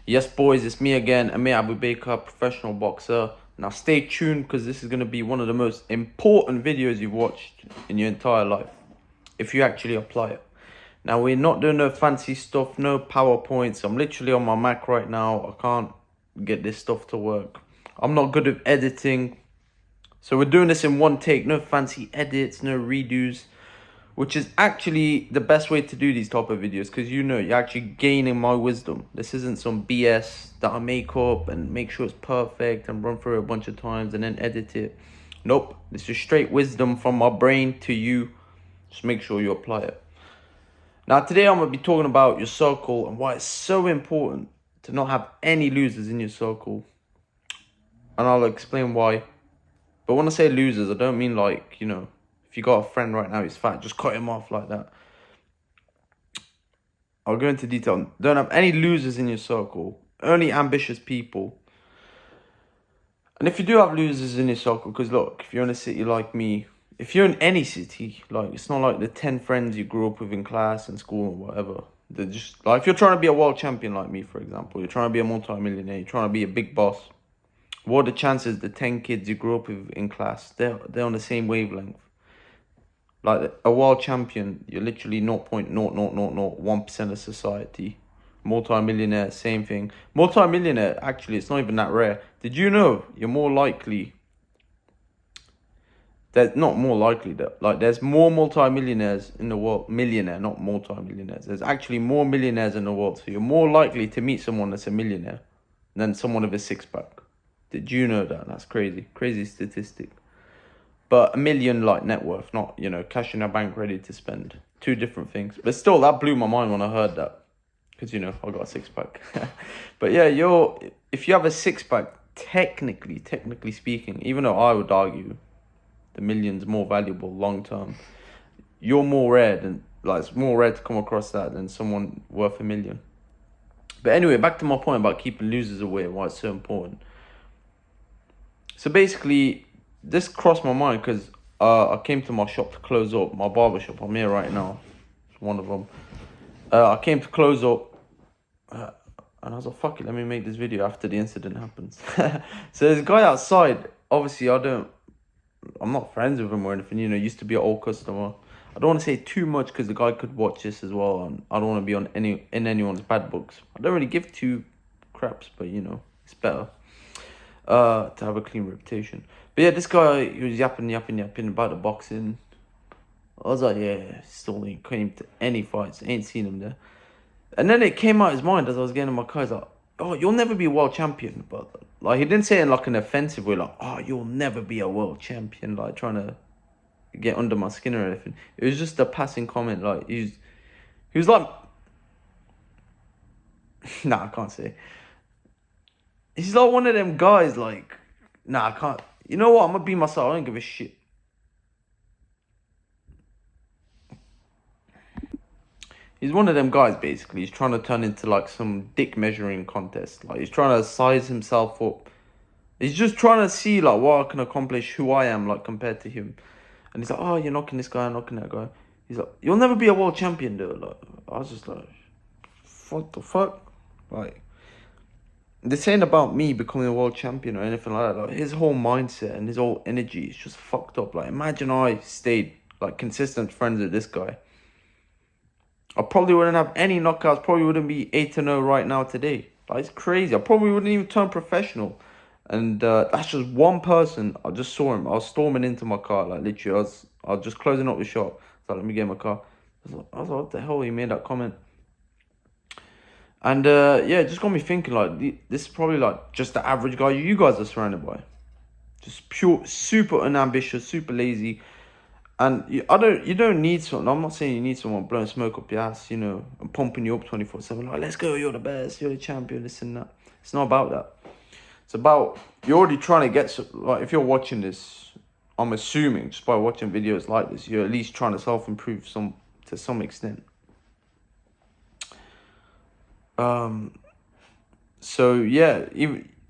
Yes, boys, it's me again, Amir Abu Baker, professional boxer. Now, stay tuned because this is going to be one of the most important videos you've watched in your entire life, if you actually apply it. Now, we're not doing no fancy stuff, no PowerPoints. I'm literally on my Mac right now. I can't get this stuff to work. I'm not good at editing. So we're doing this in one take, no fancy edits, no redos, which is actually the best way to do these type of videos because you're actually gaining my wisdom. This isn't some BS that I make up and make sure it's perfect and run through it a bunch of times and then edit it. Nope, this is straight wisdom from my brain to you. Just make sure you apply it. Now today I'm going to be talking about your circle and why it's so important to not have any losers in your circle. And I'll explain why. But when I say losers, I don't mean like, if you got a friend right now who's fat, just cut him off like that. I'll go into detail. Don't have any losers in your circle. Only ambitious people. And if you do have losers in your circle, because look, if you're in a city like me, if you're in any city, like it's not like the 10 friends you grew up with in class and school or whatever. They're just like, if you're trying to be a world champion like me, for example, you're trying to be a multi-millionaire, you're trying to be a big boss. What are the chances the 10 kids you grew up with in class, they're on the same wavelength? Like a world champion, you're literally 0.00001% of society. Multi-millionaire, same thing. Multi-millionaire, actually, it's not even that rare. Did you know you're more likely... Not more likely, that like there's more multi-millionaires in the world. Millionaire, not multi-millionaires. There's actually more millionaires in the world. So you're more likely to meet someone that's a millionaire than someone with a six-pack. Did you know that? That's crazy. Crazy statistic. But a million like net worth, not, cash in a bank ready to spend. Two different things. But still, that blew my mind when I heard that. Because, I got a six-pack. But yeah, if you have a six-pack, technically speaking, even though I would argue the million's more valuable long-term, you're more rare than, it's more rare to come across that than someone worth a million. But anyway, back to my point about keeping losers away and why it's so important. So basically, this crossed my mind because I came to my shop to close up, my barber shop. I'm here right now. It's one of them. I came to close up and I was like, fuck it, let me make this video after the incident happens. So there's a guy outside. Obviously, I'm not friends with him or anything, used to be an old customer. I don't want to say too much because the guy could watch this as well, and I don't want to be on in anyone's bad books. I don't really give two craps, but it's better to have a clean reputation. But yeah, this guy, he was yapping about the boxing. I was like, yeah, still ain't came to any fights, ain't seen him there. And then it came out his mind as I was getting in my car. He's like, oh, you'll never be a world champion. But like, he didn't say it in like an offensive way, like, oh, you'll never be a world champion, like trying to get under my skin or anything. It was just a passing comment. Like, he was like, nah, I can't say. He's like one of them guys, like, nah, I can't. You know what? I'm gonna be myself. I don't give a shit. He's one of them guys, basically. He's trying to turn into, like, some dick measuring contest. Like, he's trying to size himself up. He's just trying to see, like, what I can accomplish, who I am, like, compared to him. And he's like, oh, you're knocking this guy, knocking that guy. He's like, you'll never be a world champion, though. Like, I was just like, what the fuck? Like, this ain't about me becoming a world champion or anything like that. Like, his whole mindset and his whole energy is just fucked up. Like, imagine I stayed, like, consistent friends with this guy. I probably wouldn't have any knockouts. Probably wouldn't be 8-0 right now today. Like, it's crazy. I probably wouldn't even turn professional. And that's just one person. I just saw him. I was storming into my car. Like, literally, I was just closing up the shop. So, let me get in my car. I was like, what the hell? He made that comment. And, yeah, it just got me thinking, like, this is probably, like, just the average guy you guys are surrounded by. Just pure, super unambitious, super lazy. And you don't need someone. I'm not saying you need someone blowing smoke up your ass, and pumping you up 24/7. Like, let's go, you're the best, you're the champion, this and that. It's not about that. It's about, you're already trying to get, like, if you're watching this, I'm assuming, just by watching videos like this, you're at least trying to self-improve to some extent. So, yeah,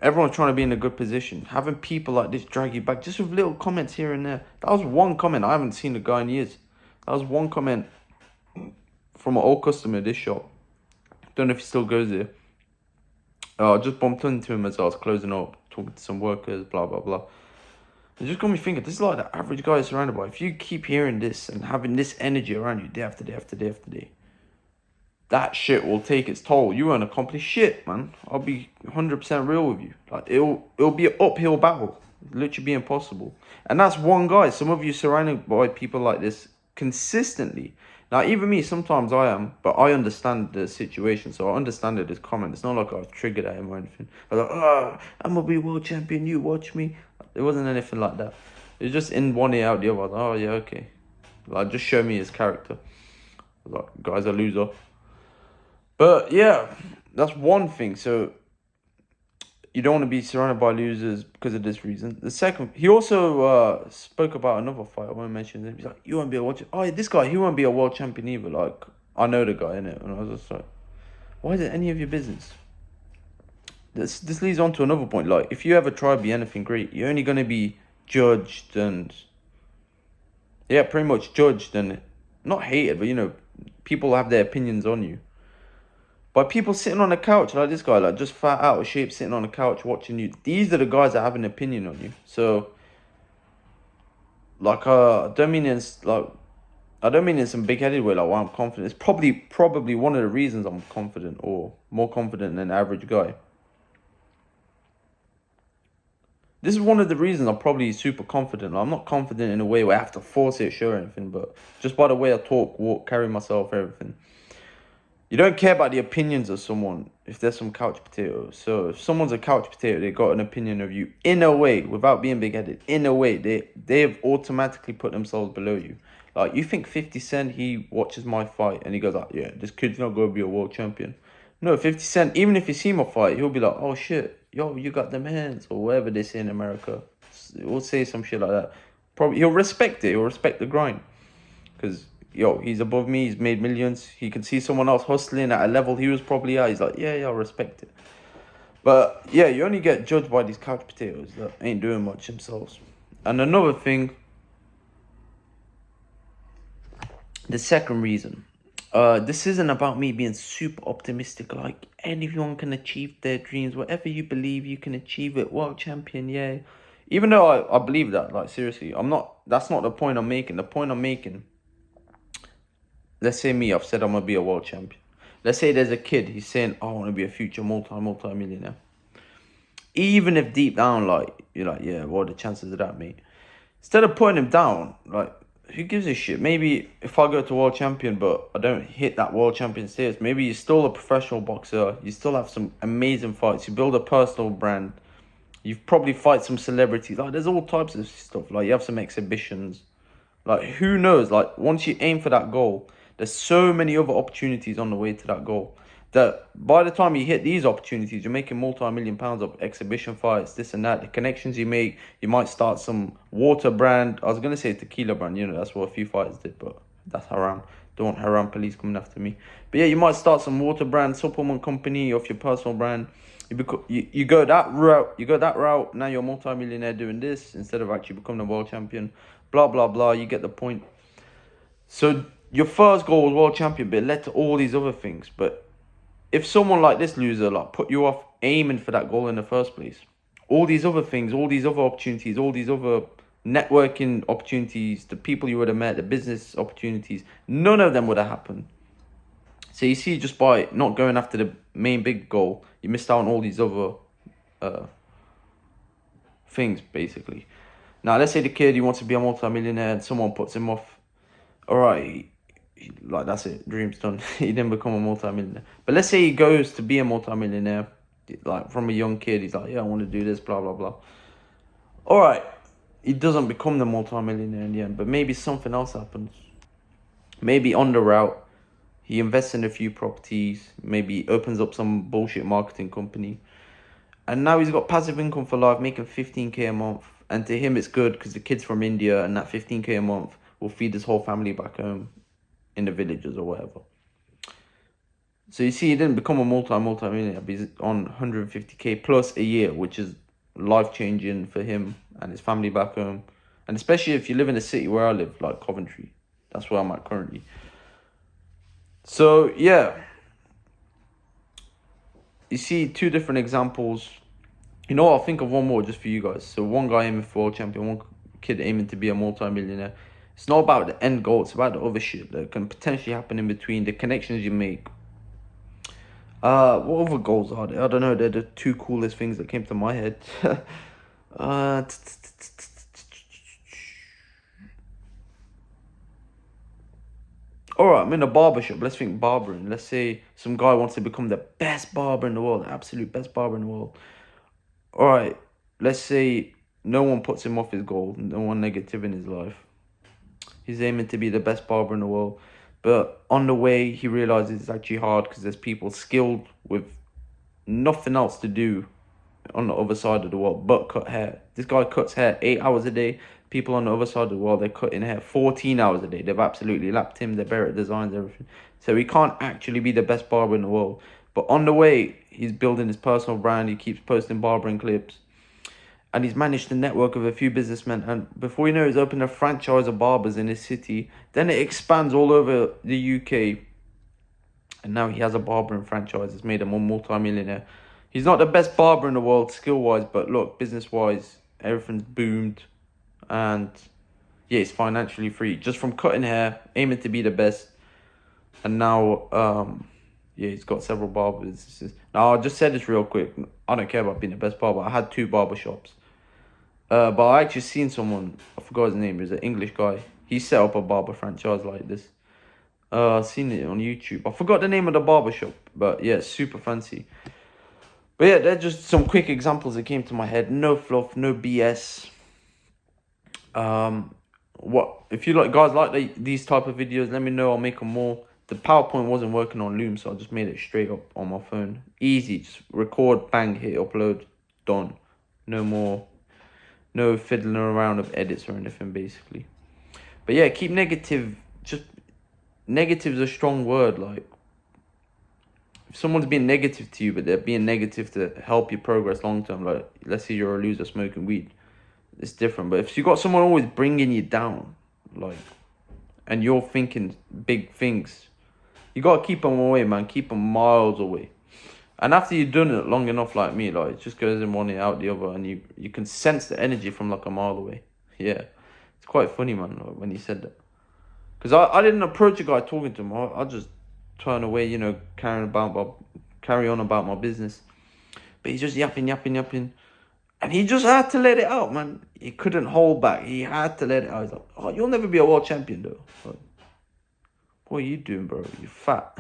everyone's trying to be in a good position. Having people like this drag you back, just with little comments here and there. That was one comment. I haven't seen the guy in years. That was one comment from an old customer at this shop. Don't know if he still goes there. I just bumped into him as I was closing up, talking to some workers, blah, blah, blah. It just got me thinking, this is like the average guy is surrounded by. If you keep hearing this and having this energy around you day after day after day after day, that shit will take its toll. You won't accomplish shit, man. I'll be 100% real with you. Like, it'll be an uphill battle. It'll literally be impossible. And that's one guy. Some of you surrounded by people like this consistently. Now, even me, sometimes I am, but I understand the situation, so I understand it as comment. It's not like I've triggered at him or anything. I was like, I'm gonna be world champion, you watch me. It wasn't anything like that. It was just in one ear out the other. Like, oh, yeah, okay. Like, just show me his character. I was like, guy's a loser. But yeah, that's one thing. So you don't want to be surrounded by losers because of this reason. The second, he also spoke about another fight. I won't mention it. He's like, you won't be a world. Oh, this guy, he won't be a world champion either. Like, I know the guy, innit? And I was just like, why is it any of your business? This leads on to another point. Like, if you ever try to be anything great, you're only gonna be judged and pretty much judged and not hated, but people have their opinions on you. By people sitting on a couch like this guy, like just fat out of shape, sitting on a couch watching you. These are the guys that have an opinion on you. So, like, I don't mean in some big-headed way. Like, why I'm confident. It's probably one of the reasons I'm confident, or more confident than the average guy. This is one of the reasons I'm probably super confident. Like, I'm not confident in a way where I have to force it, show or anything, but just by the way I talk, walk, carry myself, everything. You don't care about the opinions of someone if there's some couch potatoes. So if someone's a couch potato, they got an opinion of you in a way, without being big-headed. In a way, they've automatically put themselves below you. Like, you think 50 Cent, he watches my fight and he goes like, yeah, this kid's not going to be a world champion. No, 50 Cent, even if he see my fight, he'll be like, oh shit, yo, you got them hands, or whatever they say in America. He'll say some shit like that. Probably he'll respect it. He'll respect the grind, because he's above me, he's made millions. He can see someone else hustling at a level he was probably at. He's like, yeah, I'll respect it. But yeah, you only get judged by these couch potatoes that ain't doing much themselves. And another thing, the second reason, this isn't about me being super optimistic, like anyone can achieve their dreams. Whatever you believe, you can achieve it. World champion, yeah. Even though I believe that, like, seriously, that's not the point I'm making. The point I'm making, let's say me, I've said I'm going to be a world champion. Let's say there's a kid, he's saying, I want to be a future multi-millionaire. Even if deep down, like, you're like, yeah, what are the chances of that, mate? Instead of putting him down, like, who gives a shit? Maybe if I go to world champion, but I don't hit that world champion status, maybe you're still a professional boxer, you still have some amazing fights, you build a personal brand, you've probably fight some celebrities. Like, there's all types of stuff. Like, you have some exhibitions. Like, who knows? Like, once you aim for that goal, there's so many other opportunities on the way to that goal that by the time you hit these opportunities, you're making multi-million pounds of exhibition fights, this and that. The connections you make, you might start some water brand. I was going to say tequila brand, that's what a few fighters did, but that's haram. Don't want haram police coming after me. But yeah, you might start some water brand, supplement company off your personal brand. You go that route. Now you're a multi-millionaire doing this instead of actually becoming a world champion. Blah, blah, blah. You get the point. So your first goal was world champion, but it led to all these other things. But if someone like this loser, like, put you off aiming for that goal in the first place, all these other things, all these other opportunities, all these other networking opportunities, the people you would have met, the business opportunities, none of them would have happened. So you see, just by not going after the main big goal, you missed out on all these other things, basically. Now, let's say the kid, he wants to be a multi-millionaire and someone puts him off. All right, like, that's it, dream's done. He didn't become a multi-millionaire. But let's say he goes to be a multi-millionaire, like, from a young kid. He's like, yeah, I want to do this, blah, blah, blah. All right, he doesn't become the multi-millionaire in the end, but maybe something else happens. Maybe on the route, he invests in a few properties, maybe opens up some bullshit marketing company, and now he's got passive income for life, making 15k a month. And to him, it's good because the kid's from India, and that 15k a month will feed his whole family back home in the villages or whatever. So you see, he didn't become a multi-millionaire, but he's on 150k plus a year, which is life-changing for him and his family back home. And especially if you live in a city where I live, like Coventry. That's where I'm at currently. So, yeah. you see two different examples. You know what? I'll think of one more just for you guys. So one guy aiming for world champion, one kid aiming to be a multi-millionaire. It's not about the end goal. It's about the other shit that can potentially happen in between, the connections you make. What other goals are there? I don't know. They're the two coolest things that came to my head. Alright, I'm in a barber shop. Let's think barbering. Let's say some guy wants to become the best barber in the world, the absolute best barber in the world. Alright, let's say no one puts him off his goal, no one negative in his life. He's aiming to be the best barber in the world. But on the way, he realizes it's actually hard because there's people skilled with nothing else to do on the other side of the world but cut hair. This guy cuts hair 8 hours a day. People on the other side of the world, they're cutting hair 14 hours a day. They've absolutely lapped him. They're better at designs, everything. So he can't actually be the best barber in the world. But on the way, he's building his personal brand. He keeps posting barbering clips. And he's managed to network with a few businessmen. And before you know, he's opened a franchise of barbers in his city. Then it expands all over the UK. And now he has a barbering franchise. It's made him a multi-millionaire. He's not the best barber in the world skill-wise, but look, business-wise, everything's boomed. And yeah, he's financially free. Just from cutting hair, aiming to be the best. And now, yeah, he's got several barbers. Now, I'll just say this real quick. I don't care about being the best barber. I had 2 barbershops. But I actually seen someone, I forgot his name, he's an English guy. He set up a barber franchise like this. I've seen it on YouTube. I forgot the name of the barbershop, but yeah, it's super fancy. But yeah, they're just some quick examples that came to my head. No fluff, no BS. What if you guys like these type of videos? Let me know. I'll make them more. The PowerPoint wasn't working on Loom, so I just made it straight up on my phone. Easy, just record, bang, hit upload, done. No more, no fiddling around with edits or anything, basically. But yeah, keep negative. Just negative's a strong word. Like, if someone's being negative to you, but they're being negative to help you progress long term, like let's say you're a loser smoking weed, it's different. But if you got someone always bringing you down, like, and you're thinking big things, you gotta keep them away, man. Keep them miles away. And after you've done it long enough, like me, like it just goes in one ear out the other, and you can sense the energy from like a mile away. Yeah, it's quite funny, man, like, when you said that. Because I didn't approach a guy talking to him. I just turn away, you know, carry on about my business. But he's just yapping. And he just had to let it out, man. He couldn't hold back. He had to let it out. He's like, oh, you'll never be a world champion, though. Like, what are you doing, bro? You're fat.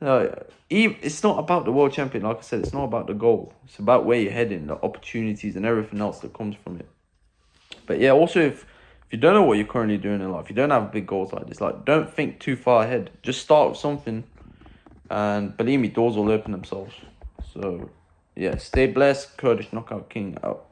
No, it's not about the world champion. Like I said, it's not about the goal. It's about where you're heading, the opportunities and everything else that comes from it. But yeah, also if you don't know what you're currently doing in life, you don't have big goals like this, like don't think too far ahead. Just start with something, and believe me, doors will open themselves. So yeah, stay blessed. Kurdish Knockout King out.